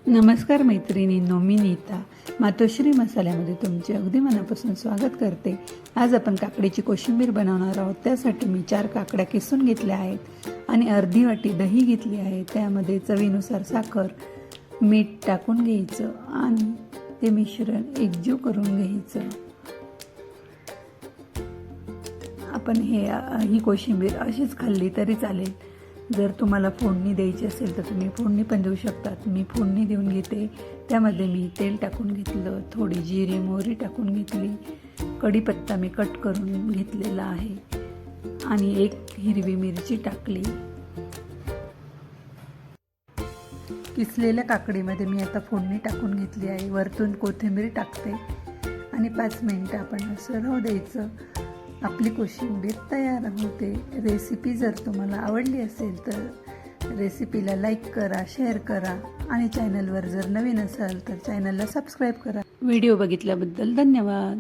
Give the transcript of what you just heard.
नमस्कार मैत्रिणींनो, मी नीता मातोश्री मसाल्यामध्ये तुमचे अगदी मनापासून स्वागत करते। आज आपण काकडीची कोशिंबीर बनवणार आहोत। त्यासाठी मी 4 काकड्या किसून घेतल्या आहेत आणि अर्धी वाटी दही घेतली आहे। त्यामध्ये चवीनुसार साखर, मीठ टाकून घ्यायचं आणि ते मिश्रण एकजीव करून घ्यायचं। आपण ही कोशिंबीर अशीच खाल्ली तरी चालेल। जर तुम्हाला फोडणी द्यायची असेल तर तुम्ही फोडणी पण देऊ शकतात। मी फोडणी देऊन घेते। त्यामध्ये मी तेल टाकून घेतलं, थोडी जिरे मोहरी टाकून घेतली, कढीपत्ता मी कट करून घेतलेला आहे आणि 1 हिरवी मिरची टाकली। किसलेल्या काकडीमध्ये मी आता फोडणी टाकून घेतली आहे। वरतून कोथिंबीर टाकते आणि 5 मिनिटं आपण असं राहू द्यायचं। आपली कोशिंबीर तयार होते। रेसिपी जर तुम्हाला आवडली असेल तर रेसिपीला लाईक करा, शेअर करा आणि चॅनलवर जर नवीन असाल तर चॅनलला सबस्क्राईब करा। व्हिडिओ बघितल्याबद्दल धन्यवाद।